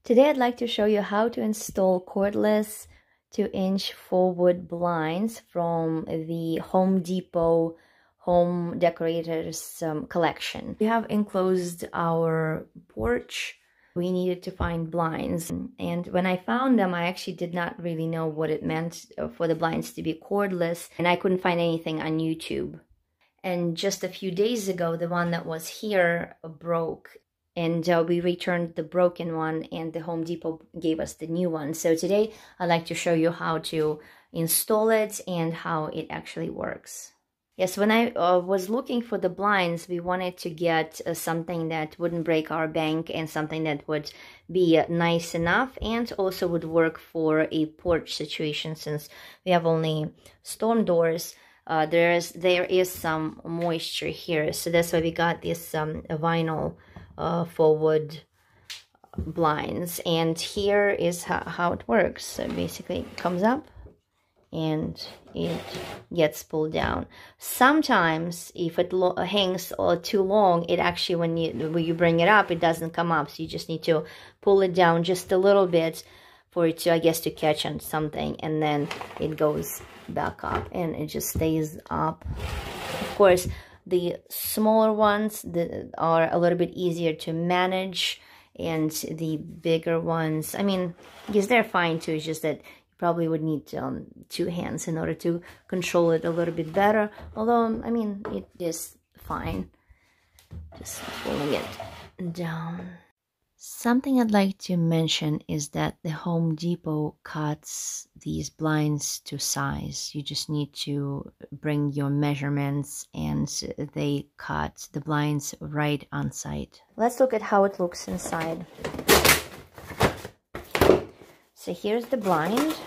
Today I'd like to show you how to install cordless 2-inch forward blinds from the Home Depot Home Decorators collection. We have enclosed our porch. We needed to find blinds, and when I found them, I actually did not really know what it meant for the blinds to be cordless, and I couldn't find anything on YouTube. And just a few days ago, the one that was here broke, and we returned the broken one, and the Home Depot gave us the new one. So today I'd like to show you how to install it and how it actually works. Yes, when I was looking for the blinds, we wanted to get something that wouldn't break our bank and something that would be nice enough and also would work for a porch situation, since we have only storm doors. There is some moisture here, so that's why we got this vinyl forward blinds. And here is how it works. So basically it comes up and it gets pulled down. Sometimes if it hangs too long, it actually, when you bring it up, it doesn't come up. So you just need to pull it down just a little bit for it to, I guess, to catch on something, and then it goes back up and it just stays up. Of course, the smaller ones are a little bit easier to manage, and the bigger ones, I mean, yes, they're fine too. It's just that you probably would need 2 hands in order to control it a little bit better. Although, I mean, it is fine. Just pulling it down. Something I'd like to mention is that the Home Depot cuts these blinds to size. You just need to bring your measurements and they cut the blinds right on site. Let's look at how it looks inside. So here's the blind.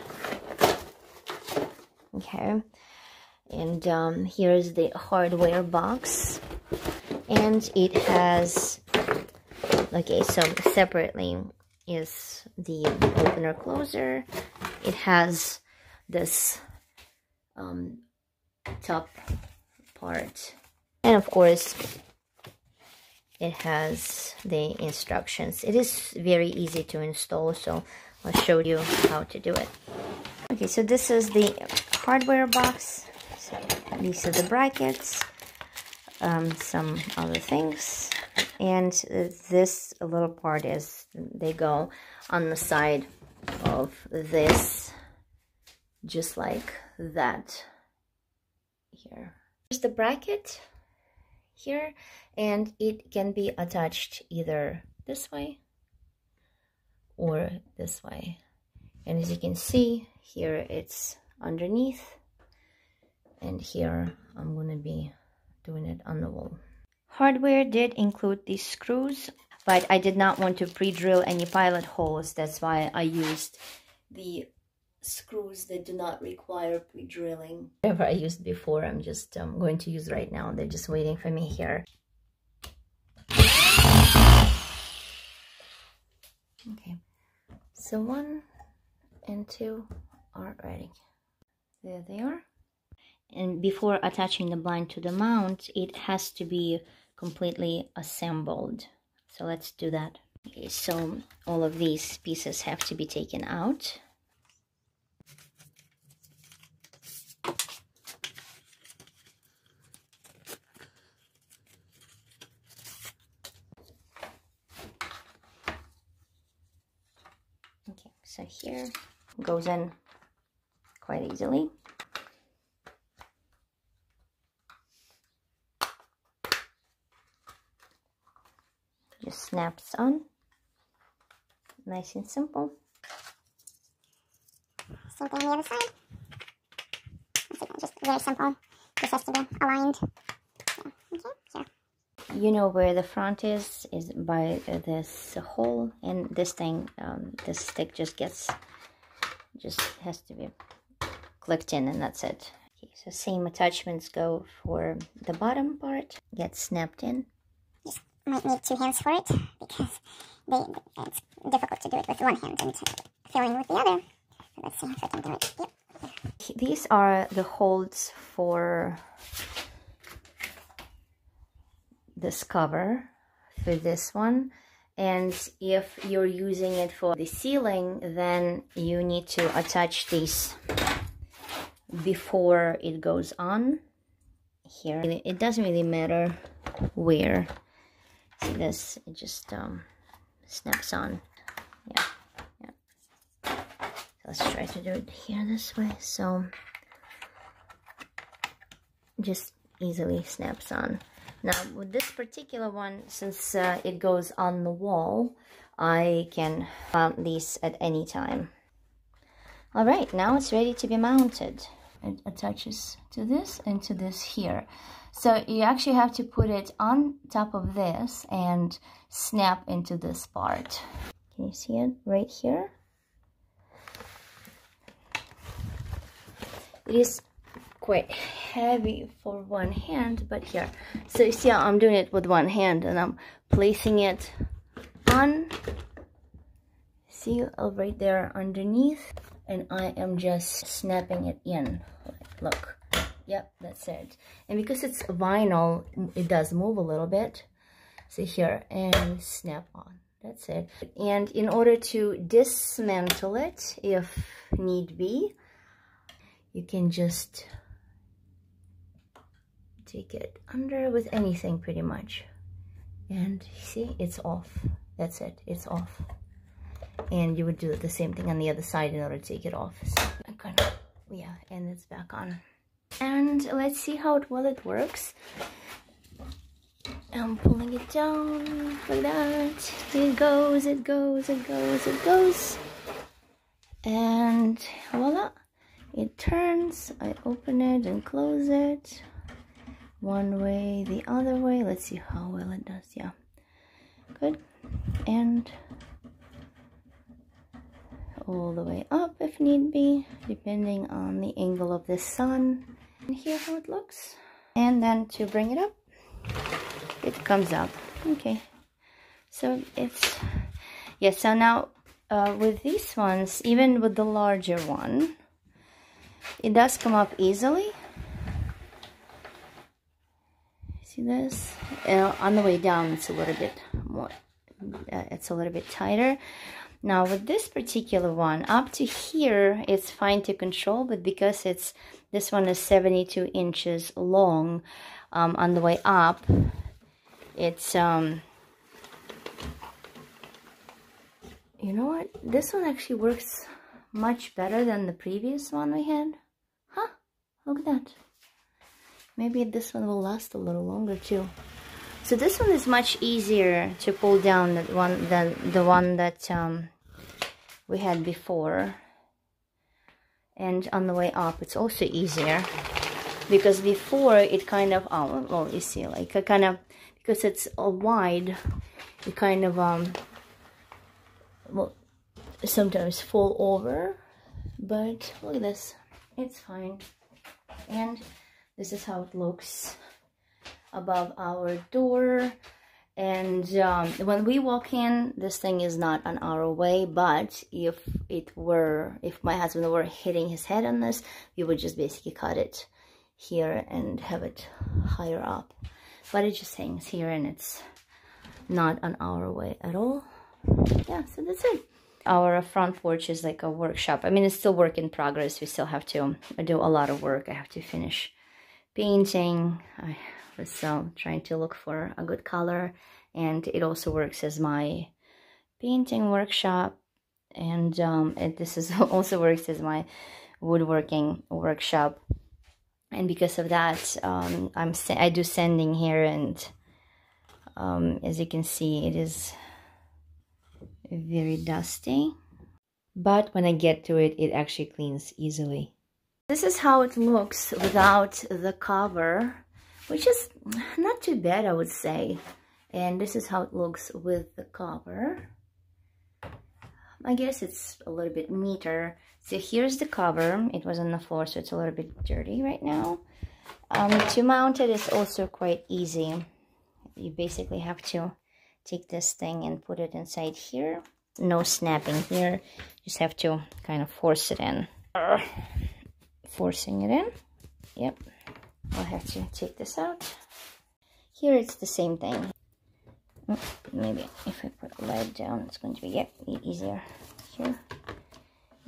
Okay. And here's the hardware box. And it has... Okay, so separately is the opener closer. It has this top part, and of course it has the instructions. It is very easy to install, so I'll show you how to do it. Okay, so this is the hardware box. So these are the brackets, some other things. And this little part is, they go on the side of this, just like that here. There's the bracket here, and it can be attached either this way or this way. And as you can see, here it's underneath, and here I'm going to be doing it on the wall. Hardware did include these screws, but I did not want to pre-drill any pilot holes. That's why I used the screws that do not require pre-drilling. Whatever I used before, I'm just going to use right now. They're just waiting for me here. Okay, so 1 and 2 are ready. There they are. And before attaching the blind to the mount, it has to be completely assembled. So let's do that. Okay, so all of these pieces have to be taken out. Okay, so here goes in quite easily. Just snaps on, nice and simple. Same thing on the other side. Just very simple. This has to be aligned. Yeah. Okay, sure. You know where the front is by this hole, and this thing, this stick just has to be clicked in, and that's it. Okay, so same attachments go for the bottom part. Gets snapped in. Might need 2 hands for it, because it's difficult to do it with 1 hand and filling with the other. So let's see if I can do it. Yep. These are the holds for this cover for this one, And if you're using it for the ceiling, then you need to attach this before it goes on here. It doesn't really matter where. See this? It just snaps on. Yeah. So let's try to do it here this way. So just easily snaps on. Now with this particular one, since it goes on the wall, I can mount these at any time. All right, now it's ready to be mounted. It attaches to this and to this here. So you actually have to put it on top of this and snap into this part. Can you see it right here? It is quite heavy for one hand, but here. So you see how I'm doing it with one hand and I'm placing it on. See, right there underneath, and I am just snapping it in. Look. Yep, that's it. And because it's vinyl, it does move a little bit. See here, and snap on. That's it. And in order to dismantle it, if need be, you can just take it under with anything pretty much. And see, it's off. That's it, it's off. And you would do the same thing on the other side in order to take it off. So I'm gonna, yeah, and it's back on. And let's see how well it works. I'm pulling it down like that. It goes, it goes, it goes, it goes. And voila, it turns. I open it and close it. One way, the other way. Let's see how well it does. Yeah, good. And all the way up if need be, depending on the angle of the sun. And here how it looks. And then to bring it up, it comes up. Okay, so it's, yeah, so now with these ones, even with the larger one, it does come up easily. See this? On the way down, it's a little bit more, it's a little bit tighter. Now with this particular one, up to here, it's fine to control, but because it's, this one is 72 inches long, on the way up, it's, you know what? This one actually works much better than the previous one we had. Huh? Look at that. Maybe this one will last a little longer too. So this one is much easier to pull down than the one that we had before. And on the way up, it's also easier, because before it kind of, oh, well, you see, like it kind of, because it's wide, it kind of well, sometimes fall over. But look at this, it's fine. And this is how it looks above our door. And when we walk in, this thing is not on our way, but if my husband were hitting his head on this, we would just basically cut it here and have it higher up. But it just hangs here and it's not on our way at all. Yeah, so that's it. Our front porch is like a workshop. I mean, it's still work in progress. We still have to do a lot of work. I have to finish painting. I was trying to look for a good color, and it also works as my painting workshop, and this is also works as my woodworking workshop. And because of that, I do sanding here, and as you can see, it is very dusty, but when I get to it, it actually cleans easily. This is how it looks without the cover, which is not too bad, I would say. And this is how it looks with the cover. I guess it's a little bit neater. So here's the cover. It was on the floor, so it's a little bit dirty right now. To mount it is also quite easy. You basically have to take this thing and put it inside here. No snapping here. Just have to kind of force it in. Forcing it in. Yep. I'll have to take this out. Here it's the same thing. Maybe if I put a light down, it's going to be easier. Here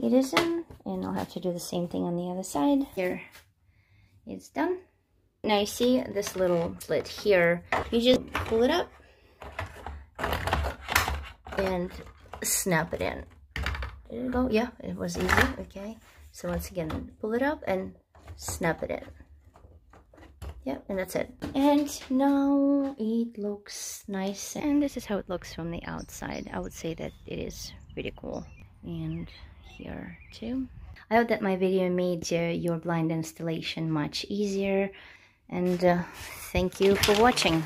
it is in, and I'll have to do the same thing on the other side. Here it's done. Now you see this little slit here, you just pull it up and snap it in. There you go. Yeah, it was easy. Okay, so once again, pull it up and snap it in. Yeah, and that's it. And now it looks nice, and this is how it looks from the outside. I would say that it is pretty cool. And here too. I hope that my video made your blind installation much easier, and thank you for watching.